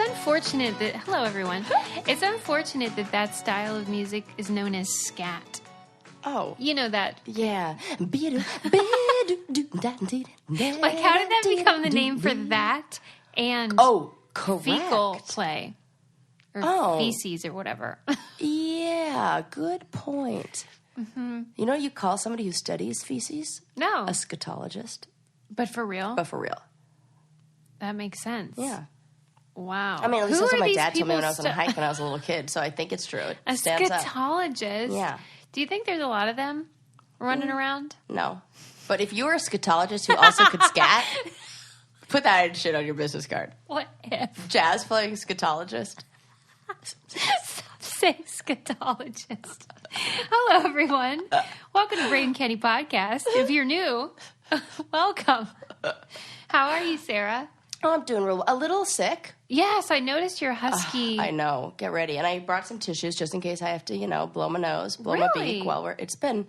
It's unfortunate that... Hello, everyone. It's unfortunate that that style of music is known as scat. Oh. You know that. Yeah. Like, how did that become the name for that and correct. fecal play? Or feces or whatever. Yeah, good point. Mm-hmm. You know what you call somebody who studies feces? No. A scatologist. But for real? But for real. That makes sense. Yeah. Wow. I mean, at least Who that's what are my these dad told me when I people was on a hike when I was a little kid, so I think it's true. It A stands up. scatologist? Yeah. Do you think there's a lot of them running around? No. But if you were a scatologist who also could scat, put that shit on your business card. What if? Jazz playing scatologist. Stop saying scatologist. Hello, everyone. Welcome to Brain Candy Podcast. If you're new, welcome. How are you, Sarah? Oh, I'm doing a little sick. Yes, I noticed you're husky. I know. Get ready. And I brought some tissues just in case I have to, blow my nose, blow my beak while it's been...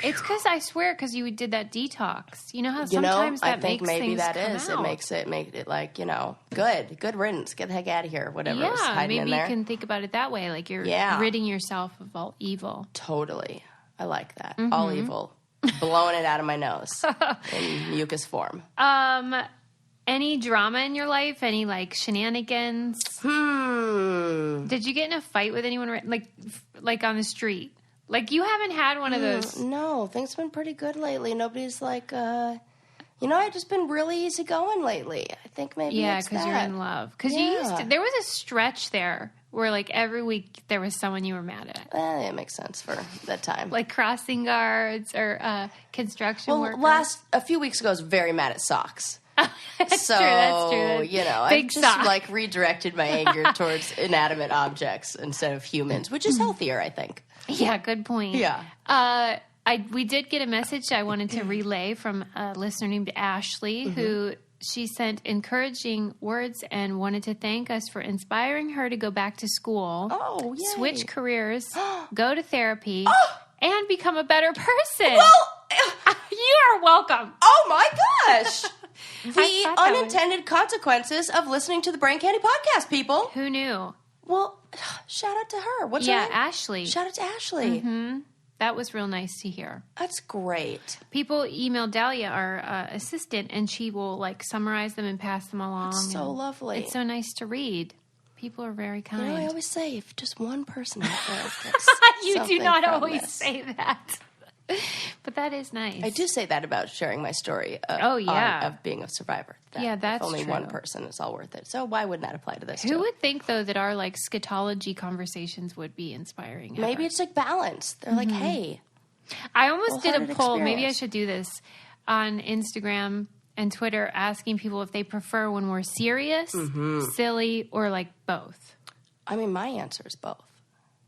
It's because I swear, because you did that detox. You know how sometimes that I think makes maybe things that come is. out. It makes it like, good riddance. Get the heck out of here. Whatever was Yeah, hiding maybe in you there. can think about it that way. Like you're ridding yourself of all evil. Totally. I like that. Mm-hmm. All evil. Blowing it out of my nose in mucus form. Any drama in your life? Any like shenanigans? Did you get in a fight with anyone like on the street? Like you haven't had one of those? No, things have been pretty good lately. Nobody's like, I've just been really easygoing lately. I think maybe it's because you're in love. Because you used to. There was a stretch there where like every week there was someone you were mad at. It makes sense for that time. Like crossing guards or construction workers. A few weeks ago, I was very mad at socks. That's true. I just redirected my anger towards inanimate objects instead of humans, which is healthier, I think. Yeah, good point. Yeah. We did get a message I wanted to relay from a listener named Ashley, who she sent encouraging words and wanted to thank us for inspiring her to go back to school, switch careers, go to therapy, and become a better person. Well, you are welcome. Oh my gosh. The unintended consequences of listening to the Brain Candy Podcast, people. Who knew? Well, shout out to her. What's her name? Ashley. Shout out to Ashley. Mm-hmm. That was real nice to hear. That's great. People email Dahlia, our assistant, and she will summarize them and pass them along. That's so lovely. It's so nice to read. People are very kind. I always say, if just one person out there you do not always say that. But that is nice. I do say that about sharing my story of being a survivor. That's if only true. one person, it's all worth it. So why wouldn't that apply to this Who would think, though, that our scatology conversations would be inspiring? Maybe it's balance. They're like, hey. I almost did a poll. Experience. Maybe I should do this on Instagram and Twitter, asking people if they prefer when we're serious, silly, or both. I mean, my answer is both.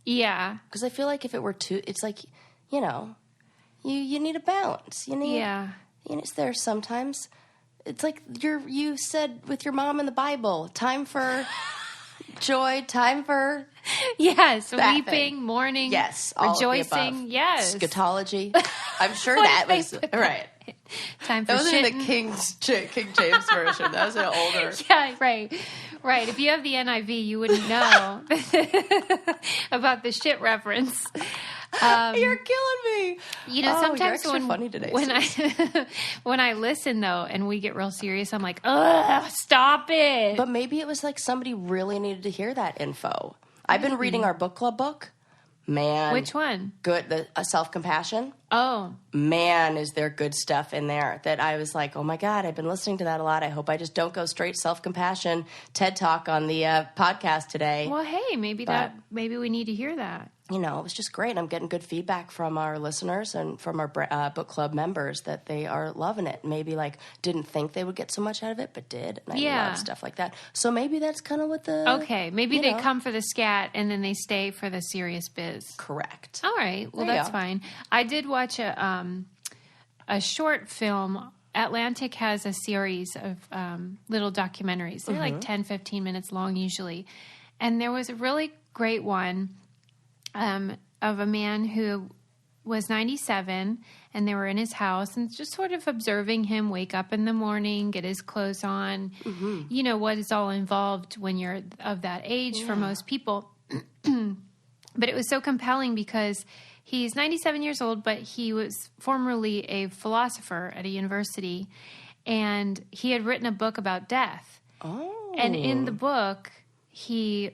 Yeah. Because I feel like if it were two, it's you need a balance. You need, it's there sometimes. It's like you said with your mom in the Bible, time for joy, time for weeping, mourning, rejoicing, scatology. I'm sure that was right. Time for that wasn't shitting. The King James version. That was an older. Yeah, right. If you have the NIV, you wouldn't know about the shit reference. You're killing me. Sometimes you're funny today, when I listen though, and we get real serious, I'm like, ugh, stop it. But maybe it was somebody really needed to hear that info. I've been reading our book club book. Man, which one? Good, the self-compassion. Oh, man, is there good stuff in there that I was like, oh my God, I've been listening to that a lot. I hope I just don't go straight self-compassion TED Talk on the podcast today. Well, hey, maybe we need to hear that. It was just great. I'm getting good feedback from our listeners and from our book club members that they are loving it. Maybe didn't think they would get so much out of it, but did. And I love stuff like that. So maybe that's kind of what maybe they come for the scat and then they stay for the serious biz. Correct. All right. Well, that's fine. I did watch a short film. Atlantic has a series of little documentaries. They're 10, 15 minutes long usually. And there was a really great one of a man who was 97, and they were in his house and just sort of observing him wake up in the morning, get his clothes on, you know, what is all involved when you're of that age for most people. But it was so compelling because he's 97 years old, but he was formerly a philosopher at a university, and he had written a book about death. Oh. And in the book, he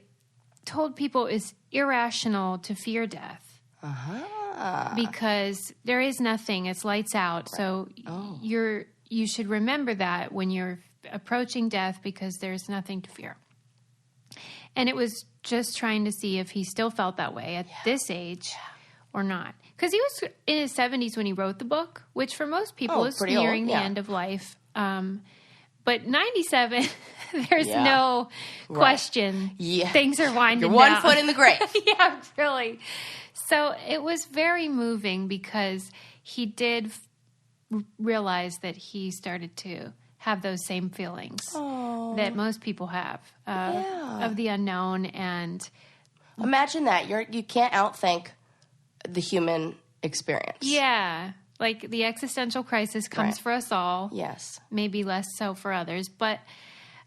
told people it's irrational to fear death. Because there is nothing, it's lights out. Right. So you should remember that when you're approaching death, because there's nothing to fear. And it was just trying to see if he still felt that way at this age or not. Because he was in his 70s when he wrote the book, which for most people is nearing the end of life. But 97, there's no question. Yeah. Things are winding down. You're one foot in the grave. Yeah, really. So it was very moving because he did realize that he started to have those same feelings that most people have of the unknown. And imagine that. You can't outthink the human experience. Yeah. Like the existential crisis comes for us all. Yes. Maybe less so for others. But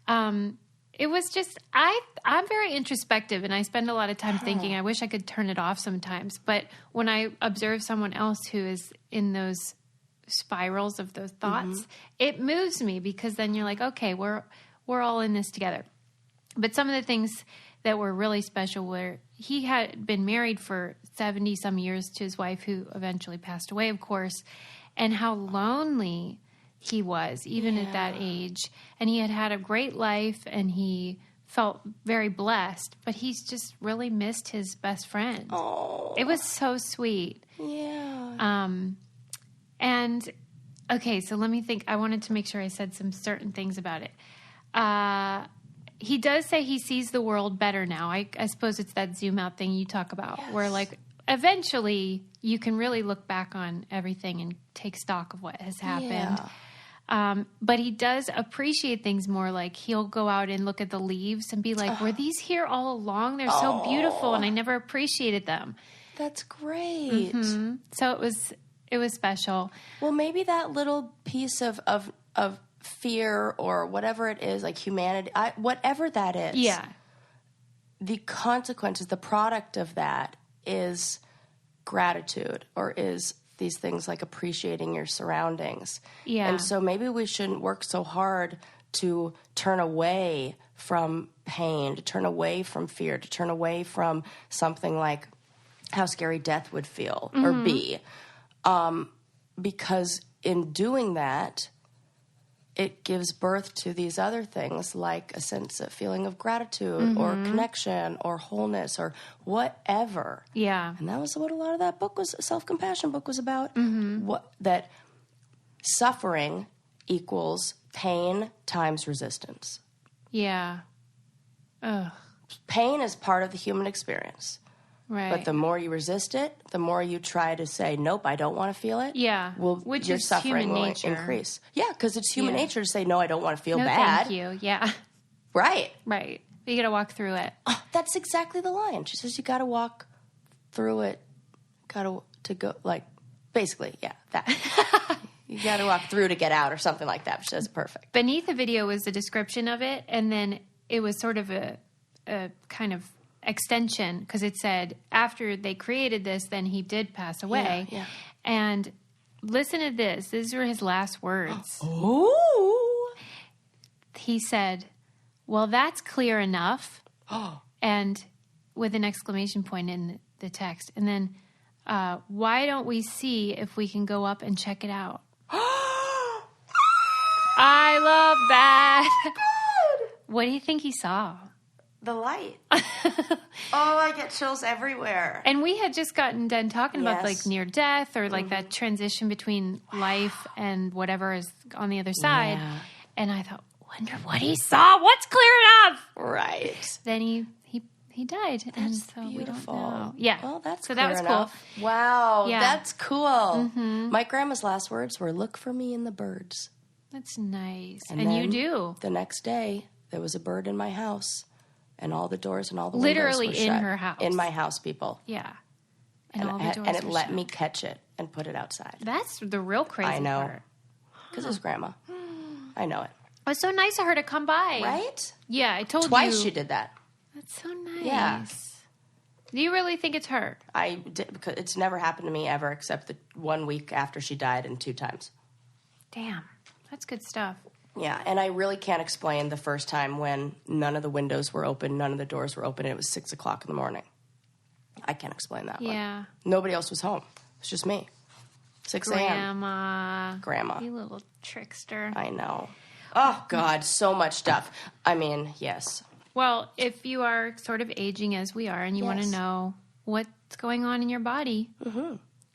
it was just, I'm very introspective, and I spend a lot of time thinking. I wish I could turn it off sometimes. But when I observe someone else who is in those spirals of those thoughts, it moves me, because then you're like, okay, we're all in this together. But some of the things that were really special were he had been married for 70 some years to his wife, who eventually passed away, of course, and how lonely he was, even at that age. And he had had a great life, and he felt very blessed, but he's just really missed his best friend. Oh. It was so sweet. Yeah. And, okay, so let me think. I wanted to make sure I said some certain things about it. He does say he sees the world better now. I suppose it's that zoom out thing you talk about, where, like, eventually you can really look back on everything and take stock of what has happened. Yeah. But he does appreciate things more. Like, he'll go out and look at the leaves and be like, were these here all along? They're so beautiful, and I never appreciated them. That's great. Mm-hmm. So it was special. Well, maybe that little piece of fear or whatever it is, like humanity, whatever that is. Yeah. The consequences, the product of that is gratitude, or is these things like appreciating your surroundings. Yeah. And so maybe we shouldn't work so hard to turn away from pain, to turn away from fear, to turn away from something like how scary death would feel or be. Because in doing that, it gives birth to these other things, like a sense of feeling of gratitude or connection or wholeness or whatever. Yeah. And that was what a lot of that book was, self-compassion book was about. That suffering equals pain times resistance. Yeah. Ugh. Pain is part of the human experience. Right. But the more you resist it, the more you try to say, nope, I don't want to feel it. Yeah. Which your suffering will increase. Yeah, because it's human nature to say, no, I don't want to feel bad. Thank you. Yeah. Right. Right. But you got to walk through it. Oh, that's exactly the line. She says you got to walk through it. To go, like, basically, yeah, that. You got to walk through to get out or something like that. She says perfect. Beneath the video was a description of it, and then it was sort of a kind of extension, because it said after they created this, then he did pass away. Yeah. And listen to this. These were his last words. Oh. He said, well, that's clear enough. And with an exclamation point in the text. And then, why don't we see if we can go up and check it out? I love that. Good. What do you think he saw? The light. I get chills everywhere. And we had just gotten done talking about like near death, or like that transition between life and whatever is on the other side. Yeah. And I thought, wonder what he saw. What's clear enough? Right. Then he died. That's and so beautiful. We don't know. Yeah. Well, that's so that was enough. Cool. Wow. Yeah. That's cool. My grandma's last words were, look for me in the birds. That's nice. And you do. The next day, there was a bird in my house. And all the doors and all the literally windows were in shut. Her house. In my house, people. Yeah. And it let me catch it and put it outside. That's the real crazy part. I know. Because it's Grandma. I know it. It was so nice of her to come by. Right? Yeah, I told Twice she did that. That's so nice. Yeah. Do you really think it's her? I did, because it's never happened to me ever except the 1 week after she died and 2 times. Damn. That's good stuff. Yeah, and I really can't explain the first time when none of the windows were open, none of the doors were open, and it was 6 o'clock in the morning. I can't explain that one. Yeah. Nobody else was home. It was just me. 6 a.m. Grandma. You little trickster. I know. Oh, God, so much stuff. I mean, yes. Well, if you are sort of aging as we are and you want to know what's going on in your body,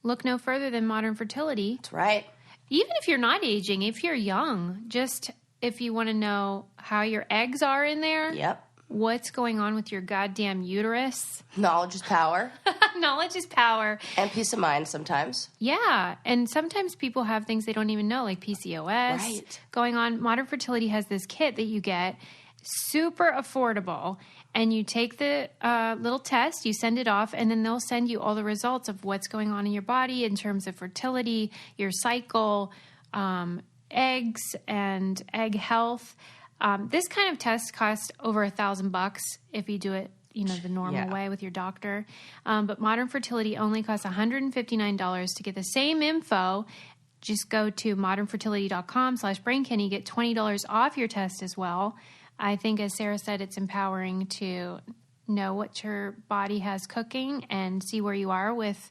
look no further than modern fertility. That's right. Even if you're not aging, if you're young, just if you want to know how your eggs are in there. Yep. What's going on with your goddamn uterus. Knowledge is power. Knowledge is power. And peace of mind sometimes. Yeah. And sometimes people have things they don't even know, like PCOS going on. Modern Fertility has this kit that you get, super affordable. And you take the little test, you send it off, and then they'll send you all the results of what's going on in your body in terms of fertility, your cycle, eggs, and egg health. This kind of test costs over $1,000 if you do it, the normal way with your doctor. But Modern Fertility only costs $159 to get the same info. Just go to modernfertility.com/braincandy. You get $20 off your test as well. I think, as Sarah said, it's empowering to know what your body has cooking and see where you are with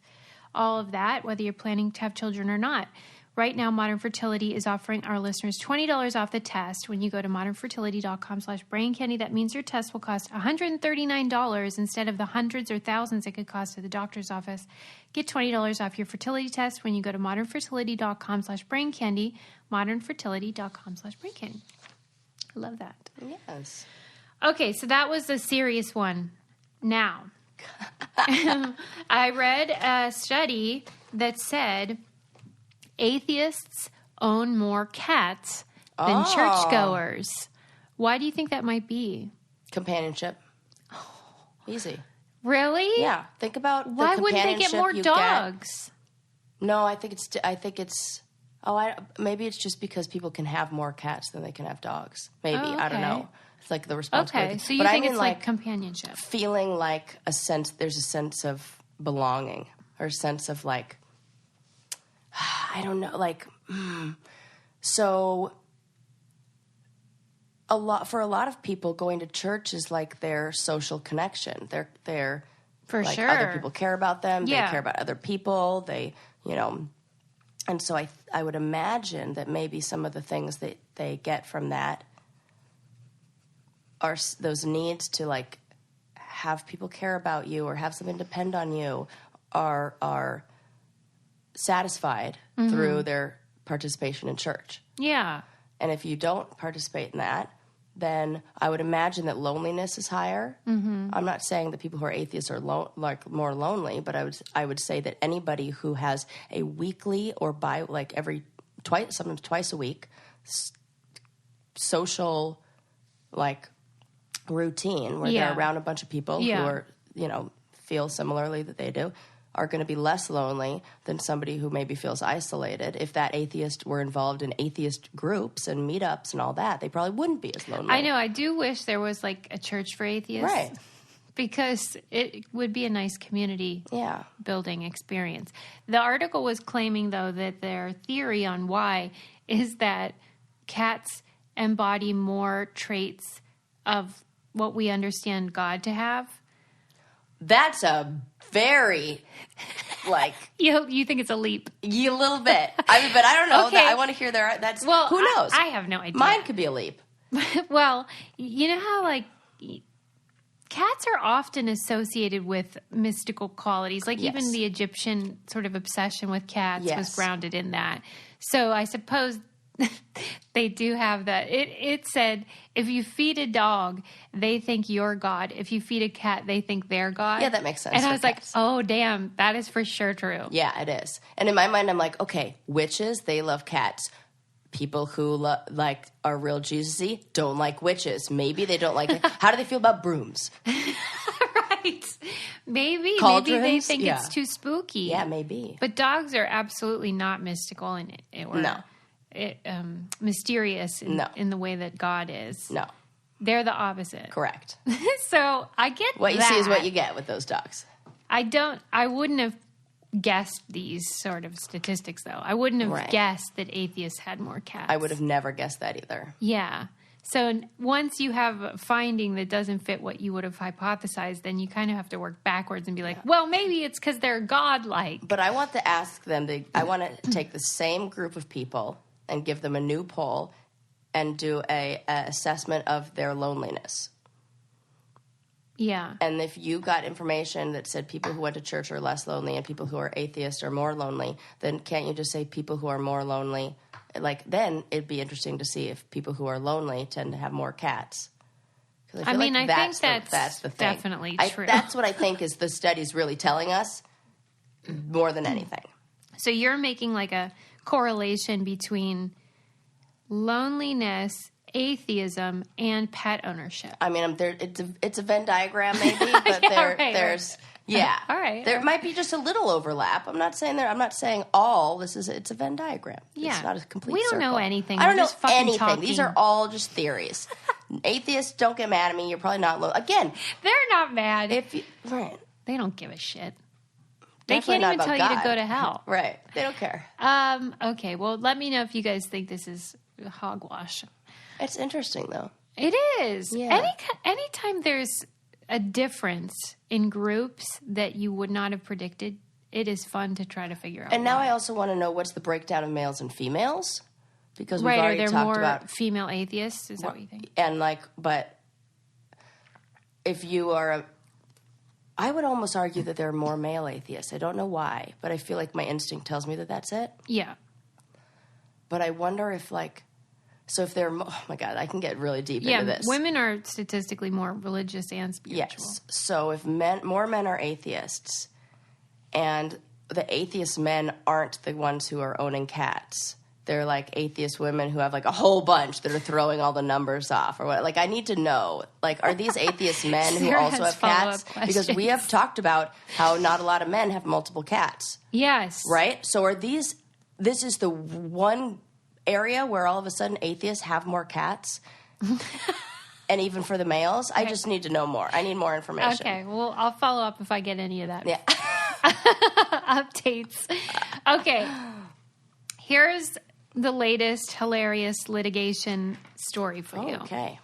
all of that, whether you're planning to have children or not. Right now, Modern Fertility is offering our listeners $20 off the test when you go to modernfertility.com/braincandy. That means your test will cost $139 instead of the hundreds or thousands it could cost at the doctor's office. Get $20 off your fertility test when you go to modernfertility.com/braincandy, modernfertility.com/braincandy. I love that. Yes. Okay, so that was the serious one. Now, I read a study that said atheists own more cats than churchgoers. Why do you think that might be? Companionship. Easy. Really? Yeah. Think about the why wouldn't they get more dogs? No, I think it's. Maybe it's just because people can have more cats than they can have dogs. Maybe. Oh, okay. I don't know. It's like the responsibility. Okay, so you think it's like companionship. Feeling like there's a sense of belonging or a sense of like, I don't know, like, So for a lot of people, going to church is like their social connection. They're for like, sure. Other people care about them. Yeah. They care about other people. They, and so I would imagine that maybe some of the things that they get from that are those needs to like have people care about you or have something depend on you are satisfied through their participation in church. Yeah. And if you don't participate in that, then I would imagine that loneliness is higher. Mm-hmm. I'm not saying that people who are atheists are more lonely, but I would say that anybody who has a weekly or sometimes twice a week social routine where they're around a bunch of people who are feel similarly that they do are going to be less lonely than somebody who maybe feels isolated. If that atheist were involved in atheist groups and meetups and all that, they probably wouldn't be as lonely. I know. I do wish there was like a church for atheists. Right. Because it would be a nice community building experience. The article was claiming, though, that their theory on why is that cats embody more traits of what we understand God to have. That's a very, You think it's a leap? A little bit. But I don't know. Okay. I want to hear who knows? I have no idea. Mine could be a leap. Well, you know how, cats are often associated with mystical qualities. Even the Egyptian sort of obsession with cats was grounded in that. So I suppose they do have that. It said, if you feed a dog, they think you're God. If you feed a cat, they think they're God. Yeah, that makes sense. And I was cats. Oh, damn, that is for sure true. Yeah, it is. And in my mind, I'm like, okay, witches, they love cats. People who are real Jesus-y don't like witches. Maybe they don't like it. How do they feel about brooms? Right. Maybe cauldrons. Maybe they think it's too spooky. Yeah, maybe. But dogs are absolutely not mystical mysterious in the way that God is. No. They're the opposite. Correct. So I get what you see is what you get with those dogs. I wouldn't have guessed these sort of statistics, though. I wouldn't have guessed that atheists had more cats. I would have never guessed that either. Yeah. So once you have a finding that doesn't fit what you would have hypothesized, then you kind of have to work backwards and be like, well, maybe it's because they're godlike. But I want to ask them, I want to take the same group of people and give them a new poll and do a assessment of their loneliness. Yeah. And if you got information that said people who went to church are less lonely and people who are atheists are more lonely, then can't you just say people who are more lonely? Like, then it'd be interesting to see if people who are lonely tend to have more cats. I think that's the thing. Definitely true. That's what I think is the study's really telling us more than anything. So you're making like a correlation between loneliness, atheism, and pet ownership. I mean, it's a Venn diagram maybe, but there's... Yeah. All right. There might be just a little overlap. I'm not saying all. It's a Venn diagram. Yeah. It's not a complete We don't circle. know anything. I don't We're know just fucking anything. talking. These are all just theories. Atheists, don't get mad at me. You're probably not again. They're not mad. Right. They don't give a shit. Definitely they can't even tell God. You to go to hell. Right. They don't care. Okay. Well, let me know if you guys think this is hogwash. It's interesting though. It is. Yeah. Anytime there's a difference in groups that you would not have predicted, it is fun to try to figure out. And now I also want to know what's the breakdown of males and females, because we've already talked more about female atheists. Is that what you think? And but if you are I would almost argue that there are more male atheists. I don't know why, but I feel like my instinct tells me that that's it. Yeah. But I wonder if so if they're, oh my God, I can get really deep into this. Yeah, women are statistically more religious and spiritual. Yes. So if more men are atheists, and the atheist men aren't the ones who are owning cats, they're like atheist women who have like a whole bunch that are throwing all the numbers off or what. Like, I need to know, are these atheist men who also have cats? Because we have talked about how not a lot of men have multiple cats. Yes. Right? So this is the one area where all of a sudden atheists have more cats, and even for the males. I just need to know more. I need more information. Okay, well, I'll follow up if I get any of that. Yeah. Updates. Okay, here's the latest hilarious litigation story for you. Okay.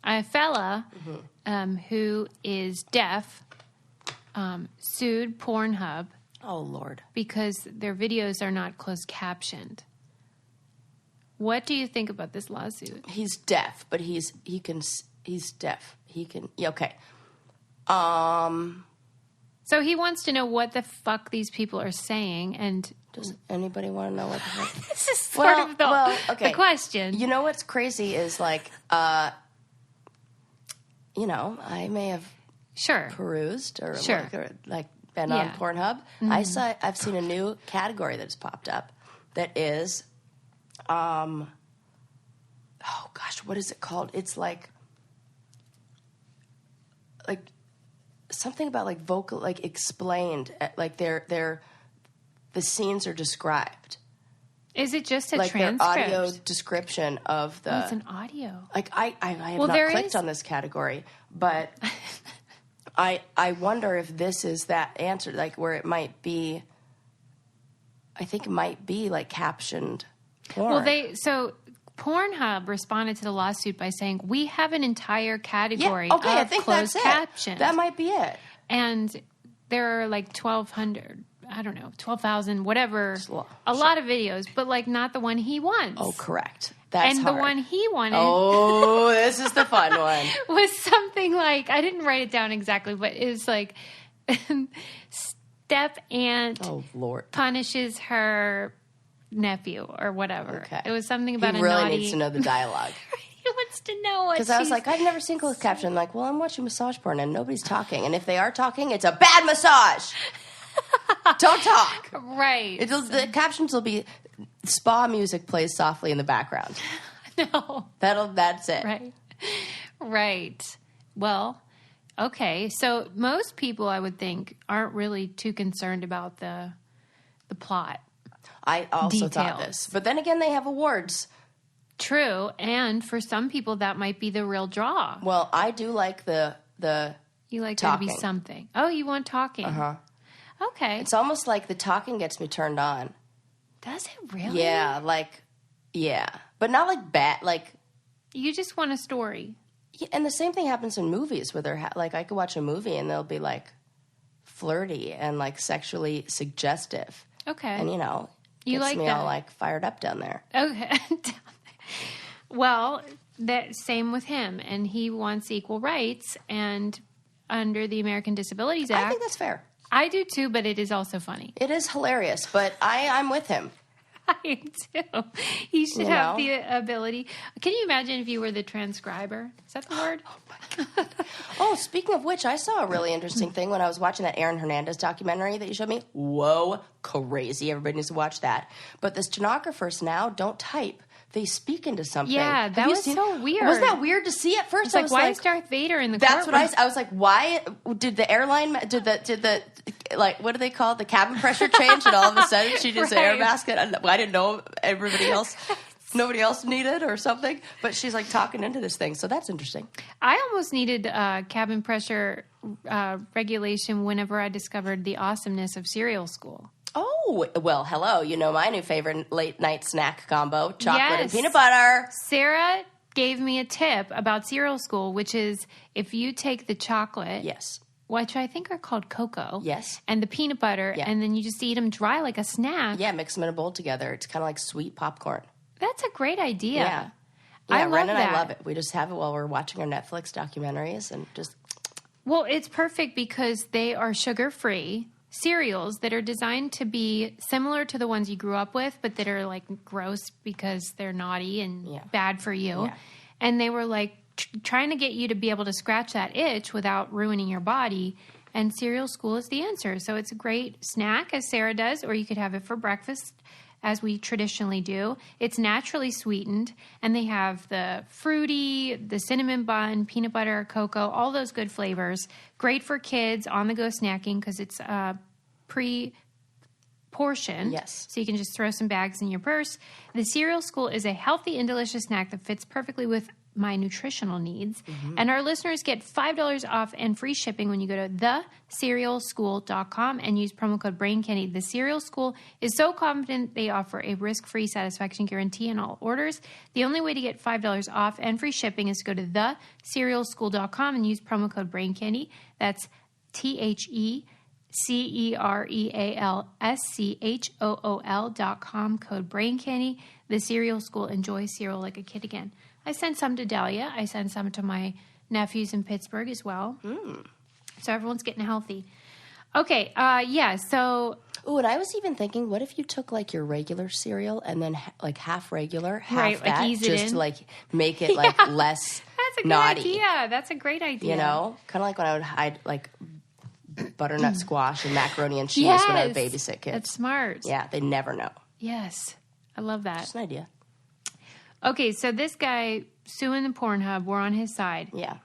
A fella who is deaf sued Pornhub. Oh, Lord. Because their videos are not closed captioned. What do you think about this lawsuit? He's deaf, but he's deaf. He can, okay. So he wants to know what the fuck these people are saying, and does anybody want to know what the fuck? This is sort of the question. You know what's crazy is I may have perused or been on Pornhub. Mm-hmm. I've seen a new category that's popped up that is oh gosh, what is it called? It's like something about vocal, explained, the scenes are described. Is it just a transcript? Their audio description of the... Oh, it's an audio. I have not clicked on this category, but I wonder if this is that answer, where it might be... I think it might be, captioned porn. Well, Pornhub responded to the lawsuit by saying, we have an entire category of I think closed captions. That might be it. And there are 1,200... I don't know, 12,000, whatever, a lot of videos, but not the one he wants. Oh, correct. That's hard. The one he wanted. Oh, this is the fun one. Was something I didn't write it down exactly, but it was step aunt punishes her nephew or whatever. Okay. It was something about he really needs to know the dialogue. He wants to know what. Because I was I've never seen closed caption. Well, I'm watching massage porn and nobody's talking, and if they are talking, it's a bad massage. Don't talk. Right. The captions will be spa music plays softly in the background. No. That's it. Right. Right. Well, Okay. So most people, I would think, aren't really too concerned about the plot. I also details. thought this. But then again, they have awards. True. And for some people, that might be the real draw. Well, I do like the You like talking. there to be something. Oh, you want talking. Uh-huh. Okay. It's almost like the talking gets me turned on. Does it really? Yeah, but not like bad. Like, You just want a story. yeah, and the same thing happens in movies where they're like, I could watch a movie and they'll be like flirty and like sexually suggestive, Okay. and You gets like me that. all like fired up down there. Okay. Well, that same with him, and he wants equal rights. And under the American Disabilities Act, I think that's fair. I do too, but it is also funny. It is hilarious, but I'm with him. I do. He should have the ability. Can you imagine if you were the transcriber? Is that the word? Oh my God. Oh, speaking of which, I saw a really interesting thing when I was watching that Aaron Hernandez documentary that you showed me. Whoa, crazy. Everybody needs to watch that. But the stenographers now don't type. They speak into something. Yeah, that was so weird. Wasn't that weird to see at first? It's like, why is Darth Vader in the That's courtroom? what I was like, why did the airline, did the like, what do they call it? The cabin pressure change, and all of a sudden she just Right. air mask it. I didn't know nobody else needed or something, but she's like talking into this thing. So that's interesting. I almost needed cabin pressure regulation whenever I discovered the awesomeness of Serial School. Oh, well, hello. You know my new favorite late night snack combo, chocolate and Yes. peanut butter. Sarah gave me a tip about Serial School, which is if you take the chocolate, Yes. which I think are called cocoa, Yes. and the peanut butter, Yeah. and then you just eat them dry like a snack. Yeah, mix them in a bowl together. It's kind of like sweet popcorn. That's a great idea. Yeah. I love Ren and that. I love it. We just have it while we're watching our Netflix documentaries and just... Well, it's perfect because they are sugar-free cereals that are designed to be similar to the ones you grew up with, but that are like gross because they're naughty and bad for you. Yeah. And they were like trying to get you to be able to scratch that itch without ruining your body. And Cereal School is the answer. So it's a great snack, as Sarah does, or you could have it for breakfast, as we traditionally do. It's naturally sweetened, and they have the fruity, the cinnamon bun, peanut butter, cocoa, all those good flavors. Great for kids, on-the-go snacking, because it's pre-portioned. Yes. So you can just throw some bags in your purse. The Cereal School is a healthy and delicious snack that fits perfectly with my nutritional needs. Mm-hmm. And our listeners get $5 off and free shipping when you go to theCerealSchool.com and use promo code BrainCandy. The Cereal School is so confident they offer a risk-free satisfaction guarantee on all orders. The only way to get $5 off and free shipping is to go to theCerealSchool.com and use promo code BrainCandy. That's TheCerealSchool.com, code BrainCandy. The Cereal School. Enjoy cereal like a kid again. I sent some to Dahlia. I sent some to my nephews in Pittsburgh as well. So everyone's getting healthy. Okay, so... Ooh, and I was even thinking, what if you took like your regular cereal and then like half regular, half Right, like that, ease it just in. to like make it like less That's a good naughty. idea. That's a great idea. You know? Kind of like when I would hide like butternut squash and macaroni and cheese when I would babysit kids. That's smart. Yeah, they never know. Yes. I love that. Just an idea. Okay, so this guy suing the Pornhub, we're on his side. Yeah.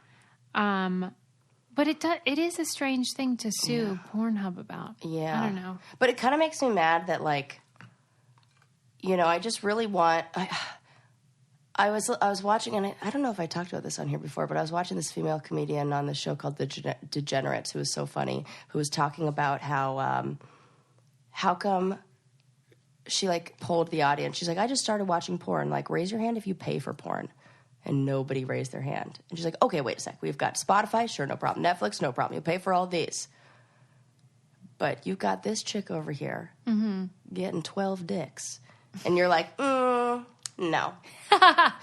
But it is a strange thing to sue Pornhub about. Yeah. I don't know. But it kind of makes me mad that like, you know, I just really want... I was watching, and I don't know if I talked about this on here before, but I was watching this female comedian on this show called The Degenerates, who was so funny, who was talking about how come she like polled the audience. She's like, I just started watching porn. Like, raise your hand if you pay for porn. And nobody raised their hand. And she's like, okay, wait a sec. We've got Spotify, sure, no problem. Netflix, no problem. You pay for all these. But you've got this chick over here getting 12 dicks. And you're like, no.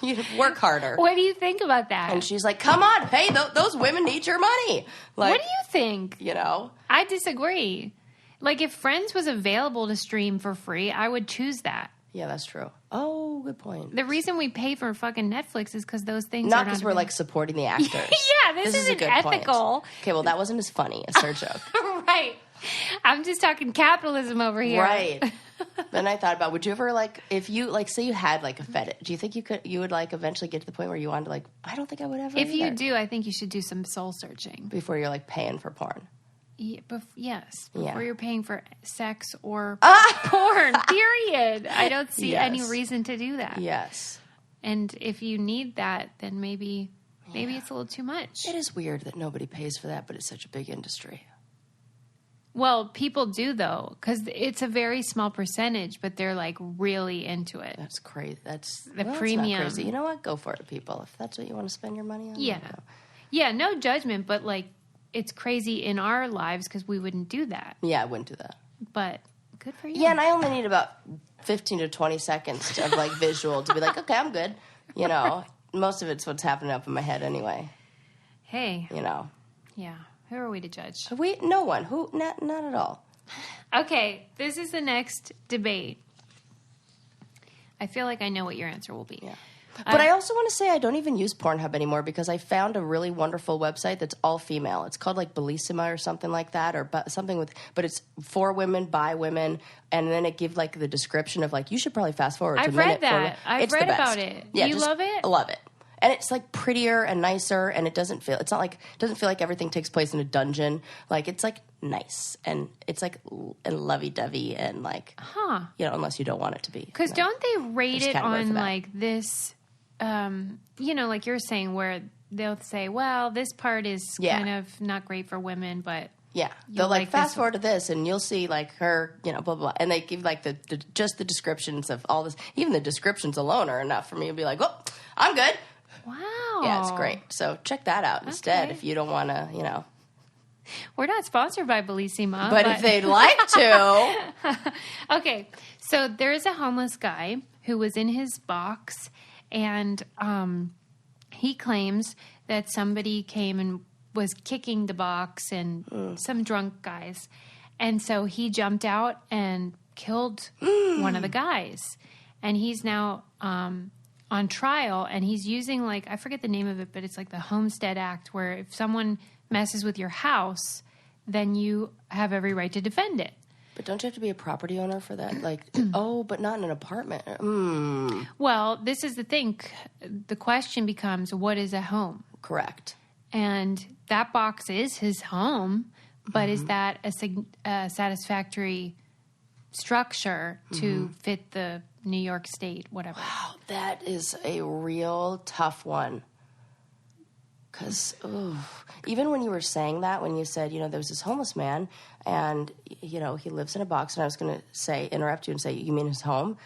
You work harder. What do you think about that? And she's like, come on, pay. Those women need your money. Like, what do you think? You know? I disagree. Like, if Friends was available to stream for free, I would choose that. Yeah, that's true. Oh, good point. The reason we pay for fucking Netflix is because those things Not because we're like supporting the actors. Yeah, this is a isn't good ethical. Point. Okay, well, that wasn't as funny as her joke. Right. I'm just talking capitalism over here. Right. Then I thought about, would you ever, like, if you, like, say you had, like, a fetish, do you think you would, like, eventually get to the point where you wanted to, like, I don't think I would ever If you either. do, I think you should do some soul searching. Before you're, like, paying for porn. Yeah, yes. Yeah. Before you're paying for sex or porn, period. I don't see any reason to do that. Yes. And if you need that, then maybe it's a little too much. It is weird that nobody pays for that, but it's such a big industry. Well, people do, though, because it's a very small percentage, but they're, like, really into it. That's crazy. That's the premium. It's not crazy. You know what? Go for it, people. If that's what you want to spend your money on. Yeah. Yeah, no judgment, but, like, it's crazy in our lives because we wouldn't do that. Yeah, I wouldn't do that. But good for you. Yeah, and I only need about 15 to 20 seconds of, like, visual to be like, okay, I'm good. You know, most of it's what's happening up in my head anyway. Hey. You know. Yeah. Who are we to judge? No one. Who? Not at all. Okay, this is the next debate. I feel like I know what your answer will be. Yeah. But I also want to say I don't even use Pornhub anymore because I found a really wonderful website that's all female. It's called like Bellissima or something like that, or something with. But it's for women, by women, and then it gives like the description of like you should probably fast forward. I've read that. I've read about it. Yeah, you love it? I love it. And it's like prettier and nicer, and it doesn't feel like everything takes place in a dungeon. Like it's like nice, and it's like lovey-dovey, and like you know, unless you don't want it to be. Because don't they rate it on like this? You know, like you're saying, where they'll say, "Well, this part is kind of not great for women," but they'll like fast forward to this, and you'll see like her, you know, blah blah, blah. And they give like the just the descriptions of all this. Even the descriptions alone are enough for me to be like, "Oh, I'm good." Wow. Yeah, it's great. So check that out instead if you don't want to, you know. We're not sponsored by Bellissima. But if they'd like to. Okay. So there is a homeless guy who was in his box, and he claims that somebody came and was kicking the box, and some drunk guys. And so he jumped out and killed one of the guys. And he's now on trial, and he's using, like, I forget the name of it, but it's like the Homestead Act, where if someone messes with your house, then you have every right to defend it. But don't you have to be a property owner for that? Like, but not in an apartment. Well, this is the thing. The question becomes, what is a home? Correct. And that box is his home, but is that a satisfactory structure to fit the New York State, whatever? Wow, that is a real tough one. Because even when you were saying that, when you said, you know, there was this homeless man, and, you know, he lives in a box, and I was going to interrupt you and say, you mean his home?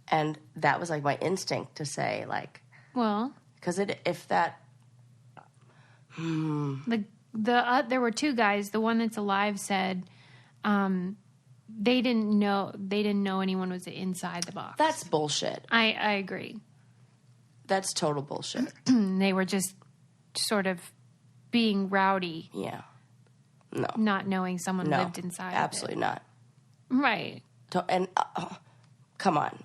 And that was, like, my instinct to say, like... Well... Because if that... There were two guys. The one that's alive said... They didn't know anyone was inside the box. That's bullshit. I agree. That's total bullshit. They were just sort of being rowdy. Yeah. No. Not knowing someone lived inside. Absolutely not. Right. And come on.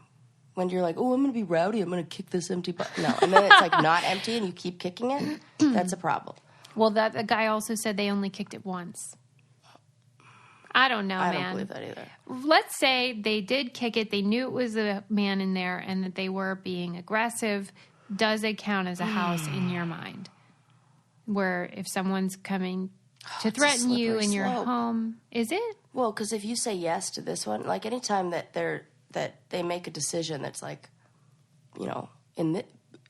When you're like, oh, I'm going to be rowdy, I'm going to kick this empty box. No. And then it's like not empty and you keep kicking it. That's a problem. Well, the guy also said they only kicked it once. I don't know, man. I don't believe that either. Let's say they did kick it. They knew it was a man in there and that they were being aggressive. Does it count as a house in your mind? Where if someone's coming to threaten you in your home, is it? Well, because if you say yes to this one, like anytime that they make a decision that's like, you know,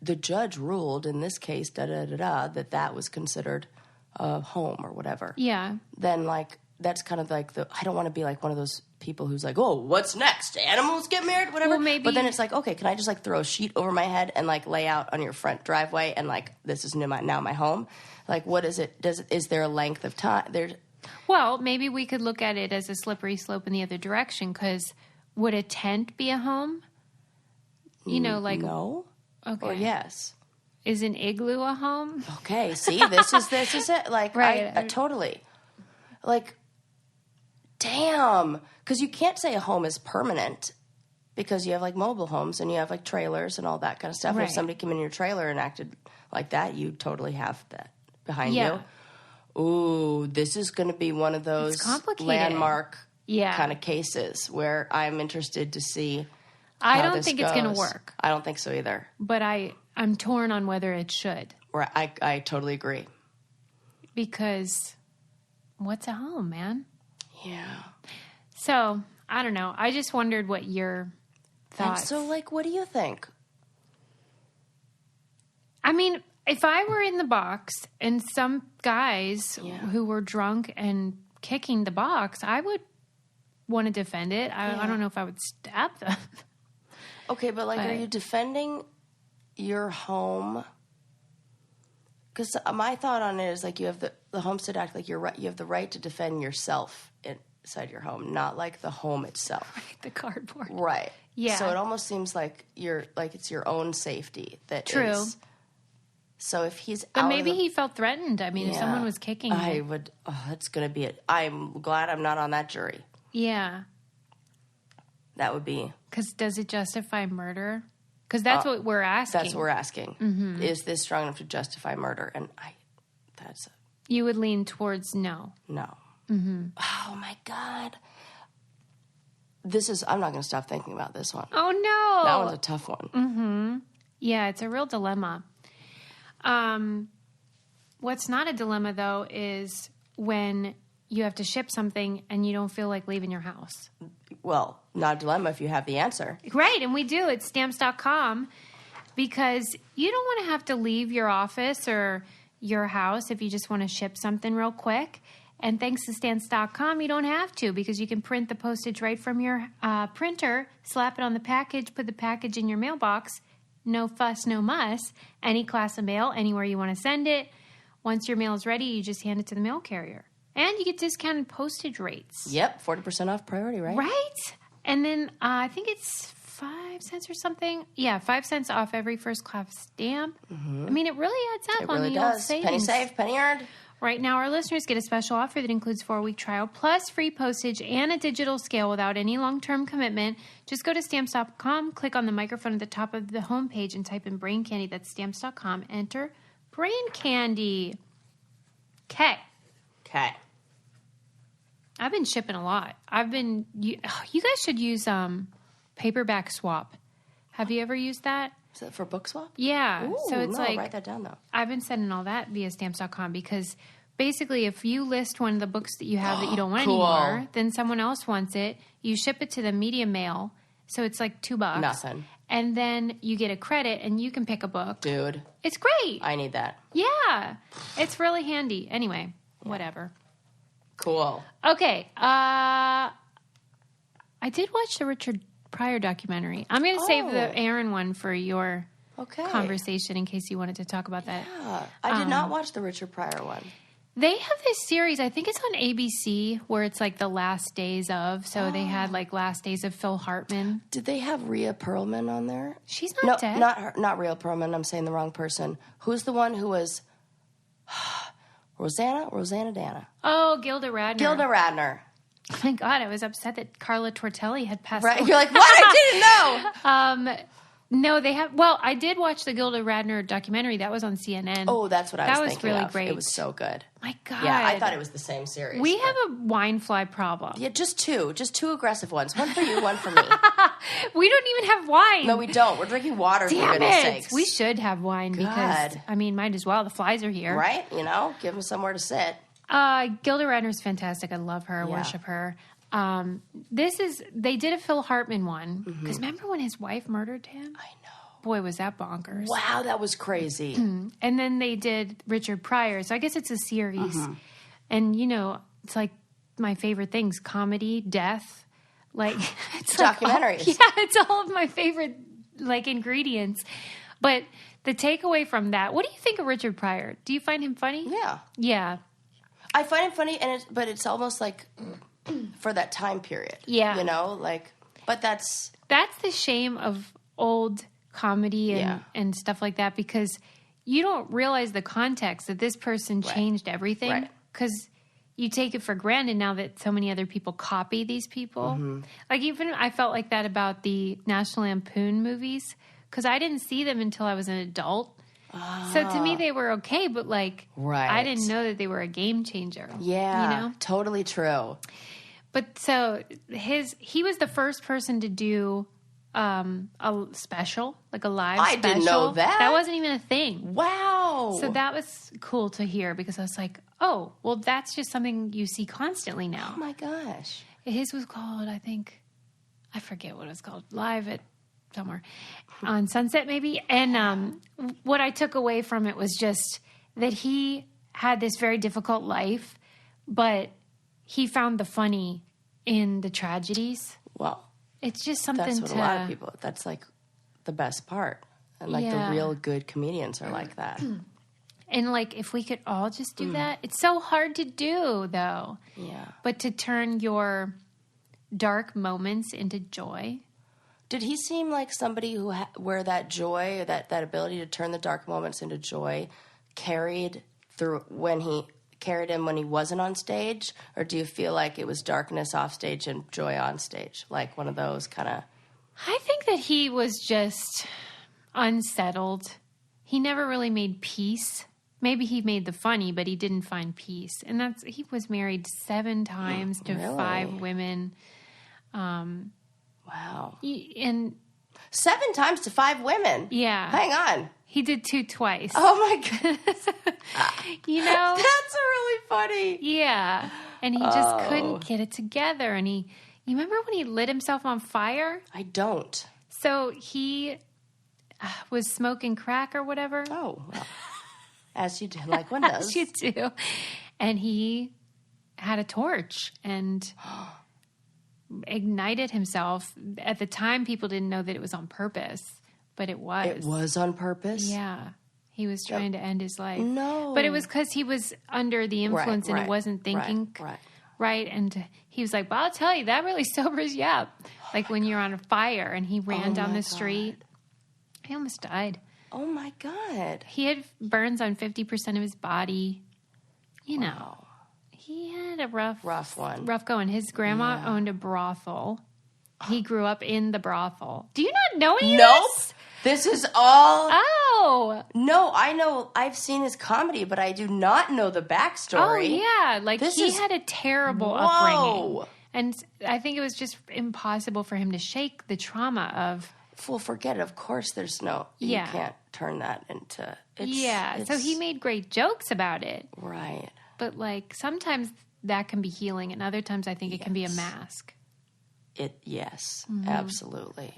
the judge ruled in this case, that was considered a home or whatever. Yeah. Then like, that's kind of like I don't want to be like one of those people who's like, oh, what's next? Animals get married, whatever. Well, maybe. But then it's like, okay, can I just like throw a sheet over my head and like lay out on your front driveway and like this is now my home? Like, what is it? Is there a length of time? Well, maybe we could look at it as a slippery slope in the other direction. Because would a tent be a home? You know, like no, okay, or yes. Is an igloo a home? Okay, see, this is it. Like, right. I totally like. Damn, because you can't say a home is permanent because you have like mobile homes and you have like trailers and all that kind of stuff. Right. And if somebody came in your trailer and acted like that, you totally have that behind you. Ooh, this is going to be one of those landmark kind of cases where I'm interested to see I don't think it's going to work. I don't think so either. But I'm torn on whether it should. Right. I totally agree. Because what's a home, man? Yeah. So, I don't know. I just wondered what your thoughts. And so, like, what do you think? I mean, if I were in the box and some guys who were drunk and kicking the box, I would want to defend it. I don't know if I would stab them. Okay, but are you defending your home? Because my thought on it is like you have the Homestead Act, like you have the right to defend yourself inside your home, not like the home itself. Right, the cardboard. Right. Yeah. So it almost seems like it's your own safety that True. is. So if he's but maybe he felt threatened. I mean, if someone was kicking him. I would, that's going to be it. I'm glad I'm not on that jury. Yeah. That would be. Because does it justify murder? Because that's what we're asking. That's what we're asking. Mm-hmm. Is this strong enough to justify murder? And you would lean towards no. No. Mm-hmm. Oh my God. I'm not going to stop thinking about this one. Oh no. That one's a tough one. Mm-hmm. Yeah, it's a real dilemma. What's not a dilemma though is when you have to ship something and you don't feel like leaving your house. Well, not a dilemma if you have the answer. Right, and we do. It's stamps.com because you don't want to have to leave your office or your house if you just want to ship something real quick. And thanks to stamps.com, you don't have to because you can print the postage right from your printer, slap it on the package, put the package in your mailbox. No fuss, no muss. Any class of mail, anywhere you want to send it. Once your mail is ready, you just hand it to the mail carrier. And you get discounted postage rates. Yep, 40% off priority, right? Right. And then I think it's 5 cents or something. Yeah, 5 cents off every first class stamp. Mm-hmm. I mean, it really adds up on the old savings. Penny saved, penny earned. Right now, our listeners get a special offer that includes 4-week trial plus free postage and a digital scale without any long-term commitment. Just go to Stamps.com, click on the microphone at the top of the homepage, and type in Brain Candy. That's Stamps.com. Enter Brain Candy. Okay. I've been shipping a lot. You guys should use Paperback Swap. Have you ever used that? Is that for book swap? Yeah. Ooh, so it's like, write that down though. I've been sending all that via Stamps.com because basically if you list one of the books that you have that you don't want anymore, then someone else wants it. You ship it to the media mail. So it's like $2. Nothing. And then you get a credit and you can pick a book. Dude. It's great. I need that. Yeah. It's really handy. Anyway, whatever. Cool. Okay. I did watch the Richard Pryor documentary. I'm going to save the Aaron one for your conversation in case you wanted to talk about that. Yeah. I did not watch the Richard Pryor one. They have this series, I think it's on ABC, where it's like the last days of. So they had like last days of Phil Hartman. Did they have Rhea Perlman on there? She's not dead. Not her, not Rhea Perlman. I'm saying the wrong person. Who's the one who was Rosanna Dana? Oh, Gilda Radner. Oh my God, I was upset that Carla Tortelli had passed away. You're like, what? I didn't know. No, they have. Well, I did watch the Gilda Radner documentary. That was on CNN. Oh, that's what I was thinking. That was really great. It was so good. My God. Yeah, I thought it was the same series. We have a wine fly problem. Yeah, just two aggressive ones. One for you, one for me. We don't even have wine. No, we don't. We're drinking water, for goodness sakes. We should have wine because, I mean, might as well. The flies are here. Right? Give them somewhere to sit. Gilda Radner's fantastic. I love her. I worship her. They did a Phil Hartman one. Because remember when his wife murdered him? I know. Boy, was that bonkers. Wow, that was crazy. And then they did Richard Pryor. So I guess it's a series. And, it's like my favorite things. Comedy, death. Like, it's documentaries. It's all of my favorite, ingredients. But the takeaway from that, what do you think of Richard Pryor? Do you find him funny? Yeah. Yeah. I find him funny, but it's almost like for that time period. Yeah. But that's the shame of old comedy and stuff like that, because you don't realize the context that this person changed everything, because you take it for granted now that so many other people copy these people. Like, even I felt like that about the National Lampoon movies, because I didn't see them until I was an adult. So to me, they were okay, but I didn't know that they were a game changer. Yeah, totally true. But so he was the first person to do a special, like a live special. I didn't know that. That wasn't even a thing. Wow. So that was cool to hear because I was like, oh, well, that's just something you see constantly now. Oh my gosh. His was called, I forget what it was called, Live at somewhere on Sunset maybe. And what I took away from it was just that he had this very difficult life, but he found the funny in the tragedies. Well, it's just something that's what a lot of people, that's like the best part. And like the real good comedians are like that. And like if we could all just do that. It's so hard to do though. Yeah. But to turn your dark moments into joy. Did he seem like somebody where that joy, that ability to turn the dark moments into joy carried him when he wasn't on stage? Or do you feel like it was darkness off stage and joy on stage? Like one of those kind of... I think that he was just unsettled. He never really made peace. Maybe he made the funny, but he didn't find peace. And he was married 7 times to 5 women. Wow. And 7 times to 5 women? Yeah. Hang on. He did 2 twice. Oh my goodness. You know? That's really funny. Yeah. And he just couldn't get it together. And you remember when he lit himself on fire? I don't. So he was smoking crack or whatever. Oh, well. As you do, like one does. As you do. And he had a torch and ignited himself. At the time, people didn't know that it was on purpose, but it was. It was on purpose? Yeah. He was trying to end his life. No. But it was because he was under the influence and he wasn't thinking right. And he was like, well, I'll tell you, that really sobers you up. Like when you're on a fire and he ran down the street. He almost died. Oh, my God. He had burns on 50% of his body. You know, he had a rough going. His grandma owned a brothel. He grew up in the brothel. Do you not know any of this? This is all... Oh. No, I know. I've seen his comedy, but I do not know the backstory. Oh, yeah. Like, he had a terrible upbringing. And I think it was just impossible for him to shake the trauma of... Well, forget it. Of course there's no... You can't turn that into... So he made great jokes about it. Right. But, like, sometimes that can be healing, and other times I think it can be a mask. Yes, absolutely.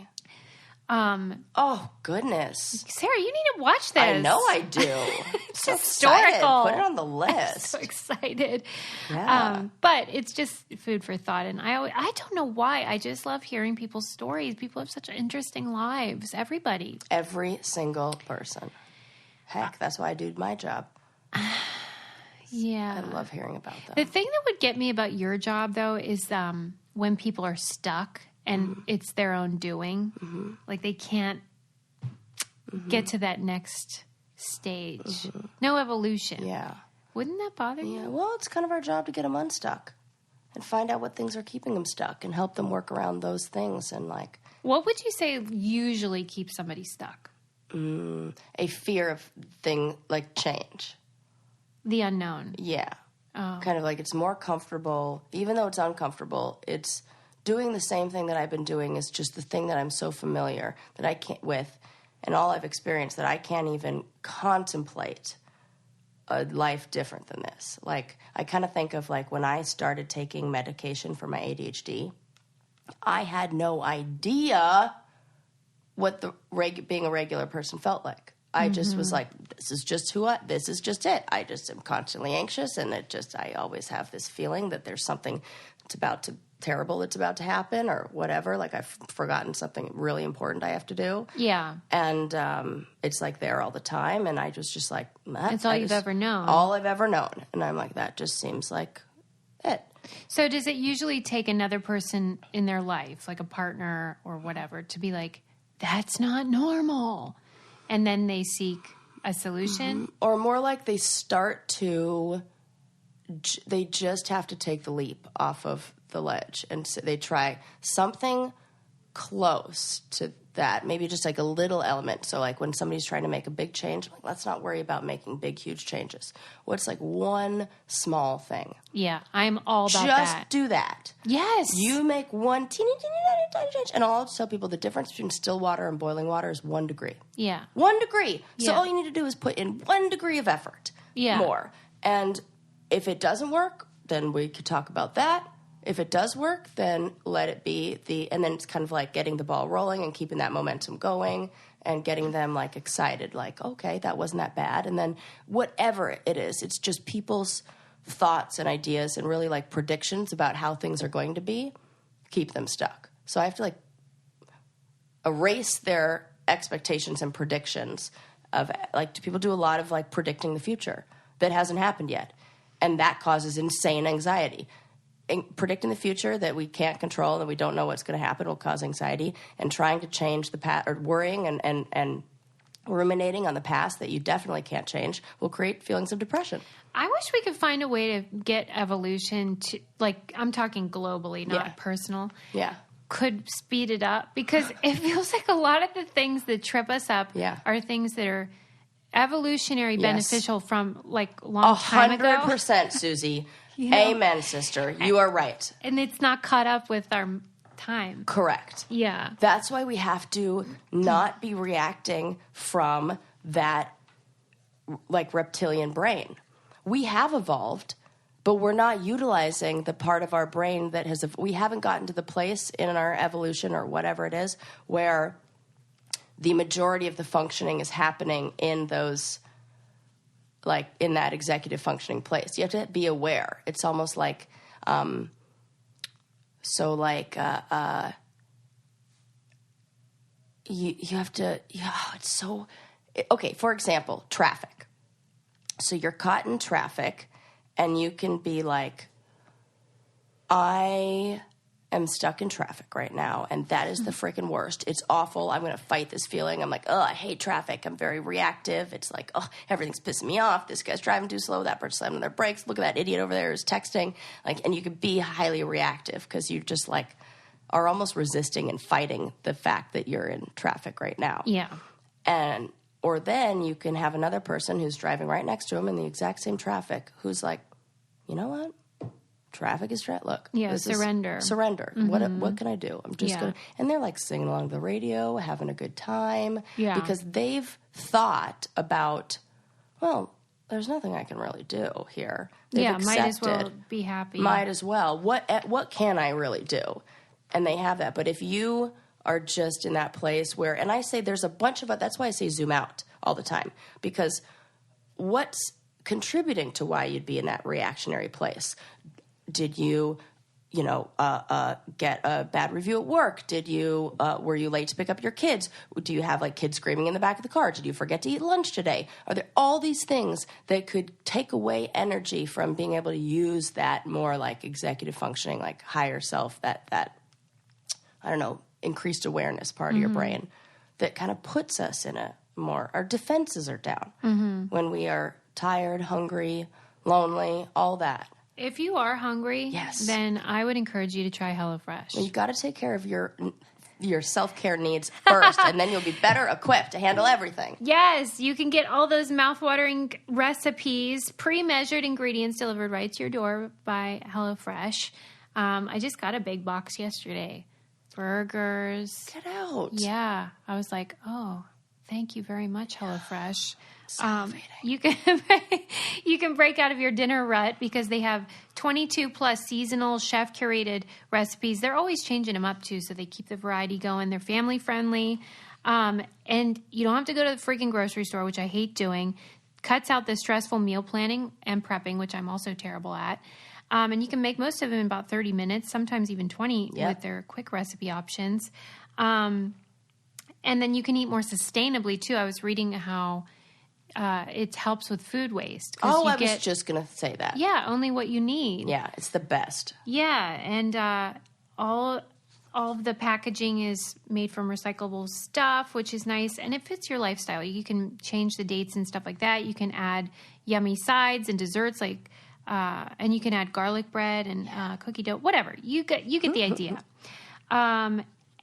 Oh, goodness. Sarah, you need to watch this. I know I do. It's so historical. Put it on the list. I'm so excited. Yeah. But it's just food for thought. And I don't know why. I just love hearing people's stories. People have such interesting lives. Everybody. Every single person. Heck, that's why I do my job. Yeah. I love hearing about them. The thing that would get me about your job, though, is when people are stuck and it's their own doing. Mm-hmm. Like they can't get to that next stage. Mm-hmm. No evolution. Yeah. Wouldn't that bother you? Yeah. Well, it's kind of our job to get them unstuck and find out what things are keeping them stuck and help them work around those things. And like, what would you say usually keeps somebody stuck? A fear of like change. The unknown. Yeah. Oh. Kind of like it's more comfortable, even though it's uncomfortable, it's doing the same thing that I've been doing is just the thing that I'm so familiar that I can't with and all I've experienced that I can't even contemplate a life different than this. Like I kind of think of like when I started taking medication for my ADHD, I had no idea what being a regular person felt like. I just was like, this is just it. I just am constantly anxious, and I always have this feeling that there's something terrible that's about to happen or whatever. Like I've forgotten something really important I have to do. Yeah. And it's like there all the time, and I just like, it's all you've ever known. All I've ever known. And I'm like, that just seems like it. So does it usually take another person in their life, like a partner or whatever, to be like, that's not normal? And then they seek a solution? Mm-hmm. Or more like they just have to take the leap off of the ledge. And so they try something close to that, maybe just like a little element. So like when somebody's trying to make a big change, like, let's not worry about making big, huge changes. What's like one small thing? Yeah, I'm all about just that. do that. Yes. You make one teeny tiny change. And I'll also tell people the difference between still water and boiling water is 1 degree. Yeah. 1 degree. So Yeah. all you need to do is put in 1 degree of effort more. And if it doesn't work, then we could talk about that. If it does work, then let it be and then it's kind of like getting the ball rolling and keeping that momentum going and getting them like excited, like, okay, that wasn't that bad. And then whatever it is, it's just people's thoughts and ideas and really like predictions about how things are going to be, keep them stuck. So I have to like erase their expectations and predictions of like, people do a lot of like predicting the future that hasn't happened yet. And that causes insane anxiety. Predicting the future that we can't control and we don't know what's going to happen will cause anxiety, and trying to change the past, or worrying and ruminating on the past that you definitely can't change, will create feelings of depression. I wish we could find a way to get evolution to, like, I'm talking globally, not personal. Yeah. Could speed it up, because it feels like a lot of the things that trip us up are things that are evolutionary beneficial from like long time ago. 100%, Susie. Amen, sister. You are right. And it's not caught up with our time. Correct. Yeah. That's why we have to not be reacting from that like reptilian brain. We have evolved, but we're not utilizing the part of our brain that has, we haven't gotten to the place in our evolution or whatever it is where the majority of the functioning is happening in those, like in that executive functioning place. You have to be aware. It's almost like, you have to, it's so, okay, for example, traffic. So you're caught in traffic and you can be like, I am stuck in traffic right now, and that is the freaking worst. It's awful. I'm going to fight this feeling. I'm like, oh, I hate traffic. I'm very reactive. It's like, oh, everything's pissing me off. This guy's driving too slow. That person's slamming their brakes. Look at that idiot over there who's texting. Like, and you could be highly reactive because you just like are almost resisting and fighting the fact that you're in traffic right now. Yeah. Or then you can have another person who's driving right next to him in the exact same traffic who's like, you know what? Traffic is look. Yeah, surrender. Mm-hmm. What can I do? I'm just going to... And they're like singing along the radio, having a good time. Yeah. Because they've thought about, well, there's nothing I can really do here. They've might as well be happy. Might as well. What can I really do? And they have that. But if you are just in that place where... And I say there's a bunch of... That's why I say zoom out all the time. Because what's contributing to why you'd be in that reactionary place? Did you, get a bad review at work? Did you, were you late to pick up your kids? Do you have like kids screaming in the back of the car? Did you forget to eat lunch today? Are there all these things that could take away energy from being able to use that more like executive functioning, like higher self, that I don't know, increased awareness part of your brain that kind of puts us in a more, our defenses are down when we are tired, hungry, lonely, all that. If you are hungry, then I would encourage you to try HelloFresh. Well, you got to take care of your self-care needs first, and then you'll be better equipped to handle everything. Yes, you can get all those mouth-watering recipes, pre-measured ingredients delivered right to your door by HelloFresh. I just got a big box yesterday. Burgers. Get out. Yeah. I was like, oh, thank you very much, HelloFresh. You can break out of your dinner rut because they have 22 plus seasonal chef curated recipes. They're always changing them up too, so they keep the variety going. They're family friendly, and you don't have to go to the freaking grocery store, which I hate doing. Cuts out the stressful meal planning and prepping, which I'm also terrible at. And you can make most of them in about 30 minutes, sometimes even 20 with their quick recipe options. And then you can eat more sustainably too. I was reading how it helps with food waste. Oh, I was just going to say that. Yeah, only what you need. Yeah, it's the best. Yeah, and all of the packaging is made from recyclable stuff, which is nice, and it fits your lifestyle. You can change the dates and stuff like that. You can add yummy sides and desserts, like, and you can add garlic bread and cookie dough, whatever. You get the idea.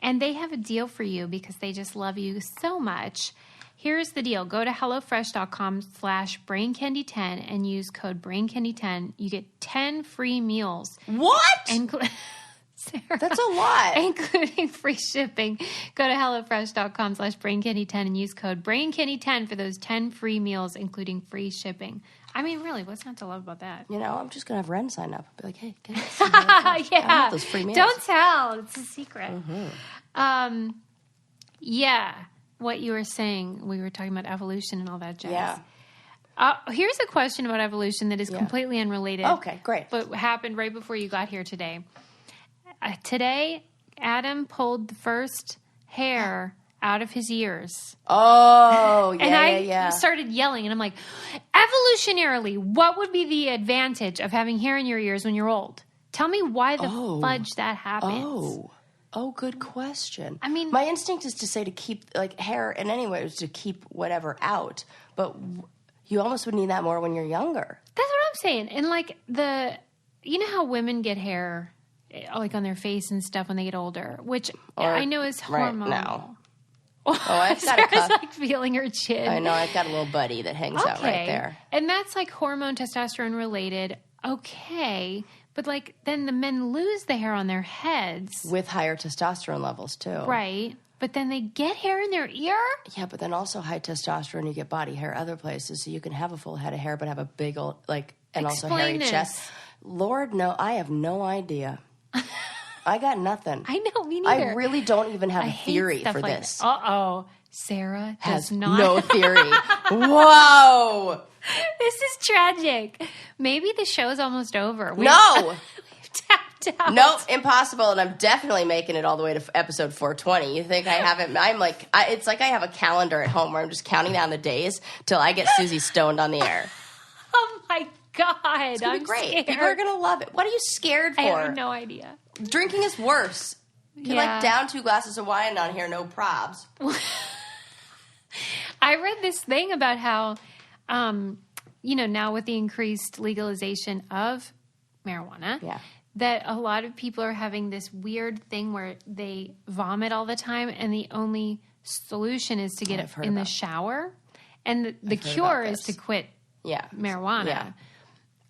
And they have a deal for you because they just love you so much. Here's the deal. Go to HelloFresh.com/BrainCandy10 and use code BrainCandy10. You get 10 free meals. What? Sarah, that's a lot. Including free shipping. Go to HelloFresh.com/BrainCandy10 and use code BrainCandy10 for those 10 free meals, including free shipping. I mean, really, what's not to love about that? You know, I'm just going to have Ren sign up. I'll be like, hey, get us some HelloFresh. Yeah. I want those free meals. Don't tell. It's a secret. Mm-hmm. Yeah. What you were saying, we were talking about evolution and all that jazz. Yeah. Here's a question about evolution that is completely unrelated. Okay, great. But happened right before you got here today. Today, Adam pulled the first hair out of his ears. Oh, yeah, and I started yelling, and I'm like, evolutionarily, what would be the advantage of having hair in your ears when you're old? Tell me why the fudge that happens. Oh, good question. I mean, my instinct is to say to keep, like, hair in any way is to keep whatever out, but you almost would need that more when you're younger. That's what I'm saying. And, like, you know how women get hair, like, on their face and stuff when they get older, which I know is hormonal. Right now. I've got Sarah's like feeling her chin. I know. I've got a little buddy that hangs out right there. And that's like hormone testosterone related. Okay. But like then the men lose the hair on their heads. With higher testosterone levels too. Right. But then they get hair in their ear? Yeah, but then also high testosterone, you get body hair other places. So you can have a full head of hair but have a big old, like, and Explain also hairy this. chest. Lord, no, I have no idea. I got nothing. I know, me neither. I really don't even have a theory for this. Uh-oh. Sarah has not. no theory. Whoa. This is tragic. Maybe the show's almost over. No. We've tapped out. Nope, impossible. And I'm definitely making it all the way to episode 420. You think I haven't? I'm like, it's like I have a calendar at home where I'm just counting down the days till I get Susie stoned on the air. Oh my God. It's going to be great. Scared. People are going to love it. What are you scared for? I have no idea. Drinking is worse. You can like down 2 glasses of wine on here, no probs. I read this thing about how, now with the increased legalization of marijuana, that a lot of people are having this weird thing where they vomit all the time, and the only solution is to get it in the shower. And the cure is to quit marijuana.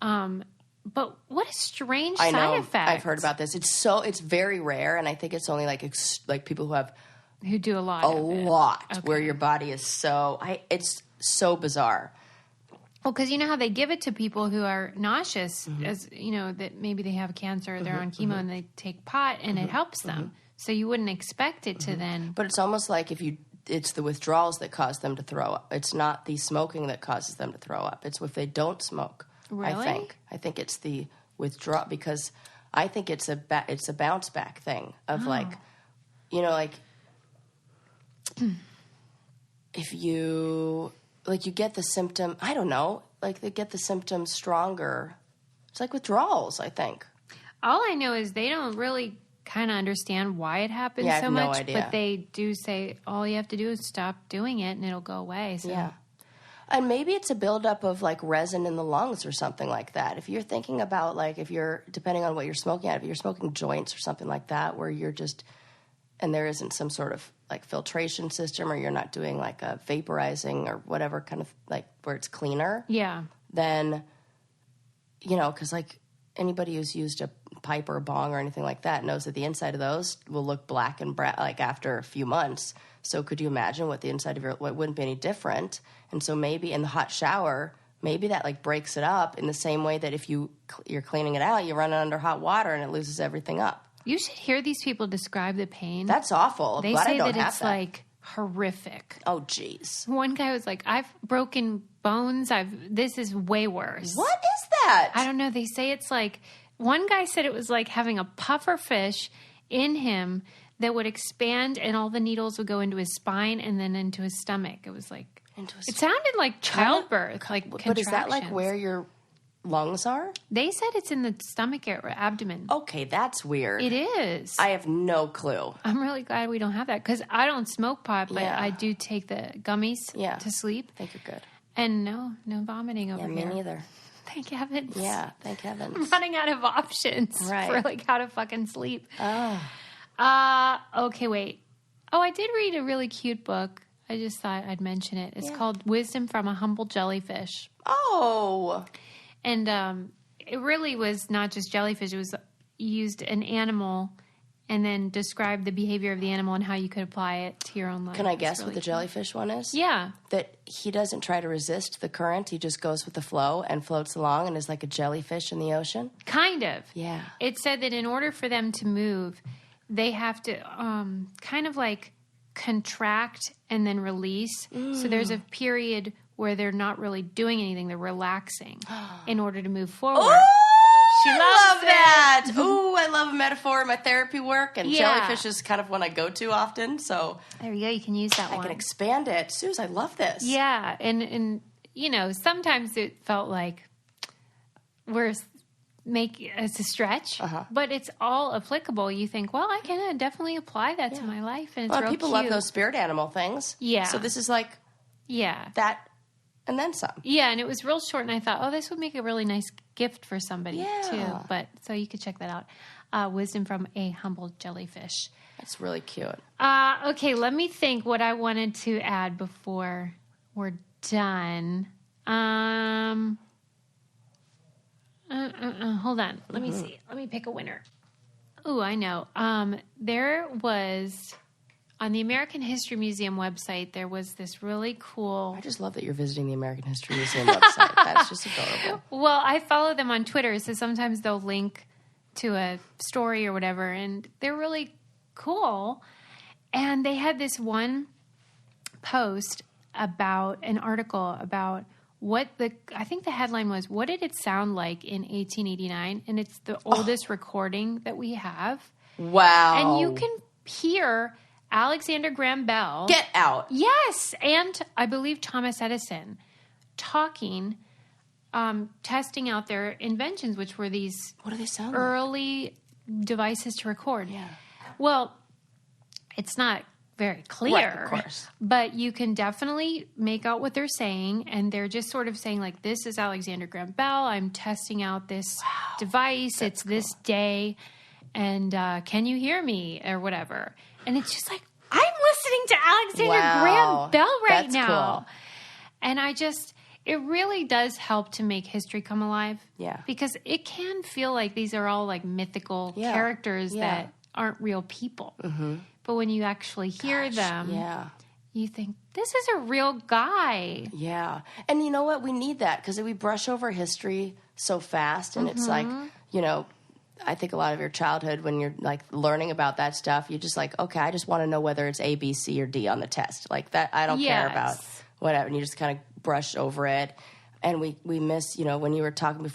Yeah. But what a strange side effect. I've heard about this. It's very rare, and I think it's only like people who do a lot where your body is it's so bizarre. Well, because you know how they give it to people who are nauseous, as that maybe they have cancer, or they're on chemo, and they take pot, and it helps them. So you wouldn't expect it to then. But it's almost like it's the withdrawals that cause them to throw up. It's not the smoking that causes them to throw up. It's if they don't smoke. Really? I think it's the withdrawal, because I think it's a bounce back thing of if you you get the symptom, I don't know, like they get the symptoms stronger. It's like withdrawals, I think. All I know is they don't really kind of understand why it happens so much, no idea. But they do say all you have to do is stop doing it and it'll go away. So. Yeah. And maybe it's a buildup of like resin in the lungs or something like that. If you're thinking about depending on what you're smoking if you're smoking joints or something like that, where you're just, and there isn't some sort of like filtration system, or you're not doing like a vaporizing or whatever kind of like where it's cleaner. Yeah. Then, because like anybody who's used a pipe or a bong or anything like that knows that the inside of those will look black and like after a few months. So could you imagine what the inside of it wouldn't be any different? And so maybe in the hot shower, maybe that like breaks it up in the same way that if you're cleaning it out, you run it under hot water and it loses everything up. You should hear these people describe the pain. That's awful. They say that it's like horrific. Oh, geez. One guy was like, I've broken bones. This is way worse. What is that? I don't know. They say it's like, one guy said it was like having a puffer fish in him that would expand, and all the needles would go into his spine and then into his stomach. It was like, it sounded like childbirth, But is that like where your lungs are? They said it's in the stomach area, abdomen. Okay, that's weird. It is. I have no clue. I'm really glad we don't have that, because I don't smoke pot, but I do take the gummies to sleep. I think you're good. And no vomiting over here. Me neither. Thank heavens. Yeah, thank heavens. I'm running out of options for like how to fucking sleep. Oh. Okay, wait. Oh, I did read a really cute book. I just thought I'd mention it. It's called Wisdom from a Humble Jellyfish. Oh. And it really was not just jellyfish. It was used an animal and then described the behavior of the animal and how you could apply it to your own life. Can I guess what the jellyfish one is? Yeah. That he doesn't try to resist the current. He just goes with the flow and floats along and is like a jellyfish in the ocean. Kind of. Yeah. It said that in order for them to move, they have to kind of like contract and then release. So there's a period where they're not really doing anything. They're relaxing in order to move forward. Oh, She loves I love it. that. Ooh, I love a metaphor in my therapy work. And Yeah. jellyfish is kind of one I go to often. So There you go. You can use that I one. can expand it. Suze, I love this. Yeah. And you know, sometimes it felt like it's a stretch, but it's all applicable. You think, well, I can definitely apply that to my life, and it's Well, real people cute. love those spirit animal things. Yeah. So this is like that and then some. Yeah, and it was real short, and I thought, oh, this would make a really nice gift for somebody, Yeah. too. But so you could check that out. Wisdom from a Humble Jellyfish. That's really cute. Okay, let me think what I wanted to add before we're done. Hold on. Let me see. Let me pick a winner. Oh, I know. There was, on the American History Museum website, there was this really cool... I just love that you're visiting the American History Museum website. That's just adorable. Well, I follow them on Twitter, so sometimes they'll link to a story or whatever, and they're really cool. And they had this one post about an article about I think the headline was, what did it sound like in 1889? And it's the oldest recording that we have. Wow. And you can hear Alexander Graham Bell. Get out. Yes. And I believe Thomas Edison talking, testing out their inventions, which were these What do they sound like? early devices to record. Yeah. Well, it's not very clear, Right, of course. but you can definitely make out what they're saying, and they're just sort of saying, like, this is Alexander Graham Bell. I'm testing out this device. It's cool. This day, and can you hear me, or whatever. And it's just like, I'm listening to Alexander Graham Bell right now. Cool. And it really does help to make history come alive. Yeah. Because it can feel like these are all like mythical characters that aren't real people. Mm-hmm. But when you actually hear them, you think, this is a real guy. Yeah. And you know what? We need that because we brush over history so fast. And it's like, you know, I think a lot of your childhood when you're like learning about that stuff, you're just like, okay, I just want to know whether it's A, B, C, or D on the test. Like that, I don't care about whatever. And you just kind of brush over it. And we miss, you know, when you were talking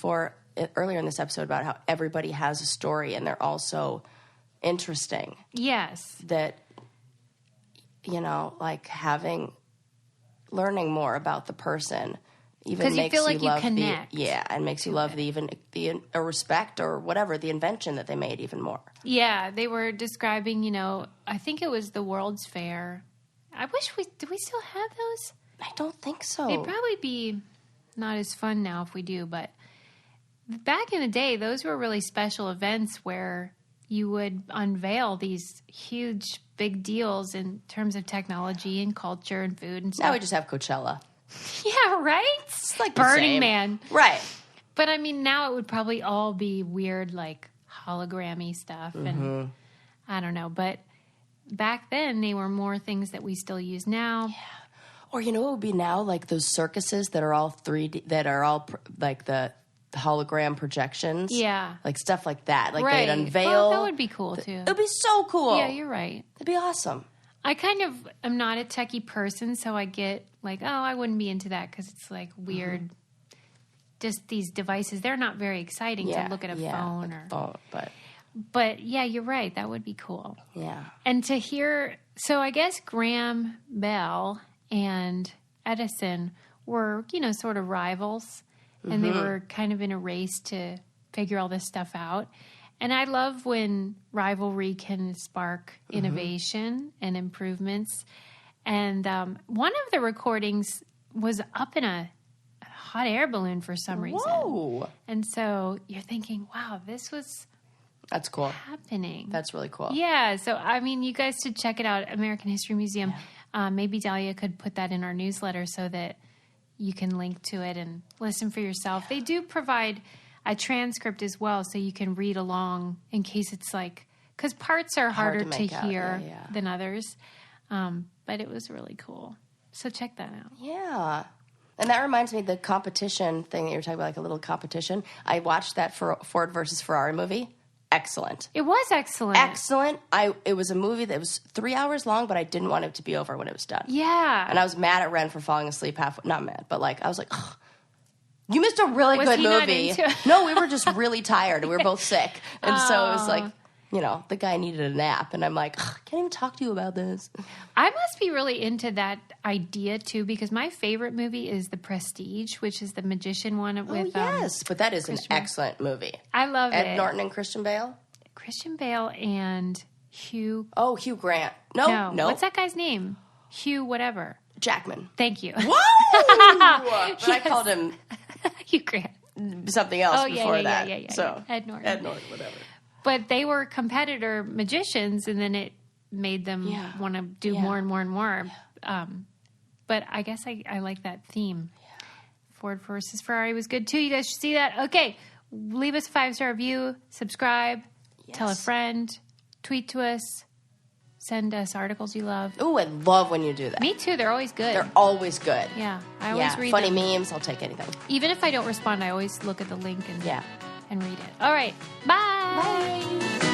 earlier in this episode about how everybody has a story and they're all so interesting. Yes. That, you know, like learning more about the person even makes you feel like you connect. And makes you love the respect or whatever, the invention that they made even more. Yeah, they were describing, you know, I think it was the World's Fair. I wish do we still have those? I don't think so. They'd probably be not as fun now if we do, but back in the day, those were really special events where you would unveil these huge, big deals in terms of technology and culture and food and stuff. Now we just have Coachella. Yeah, right? It's like Burning Man. Right. But, I mean, now it would probably all be weird, like, hologrammy stuff. And I don't know. But back then, they were more things that we still use now. Yeah. Or, you know what would be now? Like those circuses that are all 3D, that are all like the hologram projections. Yeah. Like stuff like that. Like right. they'd unveil. Well, that would be cool, too. It would be so cool. Yeah, you're right. It'd be awesome. I kind of am not a techie person, so I get like, oh, I wouldn't be into that because it's like weird. Just these devices, they're not very exciting to look at a phone. But yeah, you're right. That would be cool. Yeah. And to hear, so I guess Graham Bell and Edison were, you know, sort of rivals. And they were kind of in a race to figure all this stuff out. And I love when rivalry can spark innovation and improvements. And one of the recordings was up in a hot air balloon for some reason. Whoa. And so you're thinking, wow, this was That's cool. happening? That's really cool. Yeah. So, I mean, you guys should check it out, American History Museum. Yeah. Maybe Dahlia could put that in our newsletter so that you can link to it and listen for yourself. They do provide a transcript as well, so you can read along in case it's like, because parts are harder to hear than others. But it was really cool. So check that out. Yeah. And that reminds me, the competition thing that you were talking about, like a little competition. I watched that Ford versus Ferrari movie. Excellent. It was excellent. Excellent. It was a movie that was 3 hours long, but I didn't want it to be over when it was done. Yeah. And I was mad at Ren for falling asleep halfway. Not mad, but like, I was like, ugh, you missed a really good movie. No, we were just really tired and we were both sick. And so it was like, you know, the guy needed a nap. And I'm like, I can't even talk to you about this. I must be really into that idea, too, because my favorite movie is The Prestige, which is the magician one with... Oh, yes. But that is an excellent movie. I love it. Ed Norton and Christian Bale? Christian Bale and Hugh... Oh, Hugh Grant. No. What's that guy's name? Hugh whatever. Jackman. Thank you. Whoa! But I called him... Hugh Grant. Something else before that. Yeah. So, Ed Norton. Ed Norton, whatever. But they were competitor magicians, and then it made them want to do more and more and more. Yeah. But I guess I like that theme. Yeah. Ford versus Ferrari was good, too. You guys should see that. Okay, leave us a 5-star review, subscribe, tell a friend, tweet to us, send us articles you love. Ooh, I love when you do that. Me, too. They're always good. They're always good. Yeah, I always read funny them. Memes, I'll take anything. Even if I don't respond, I always look at the link and read it. All right. Bye. Bye.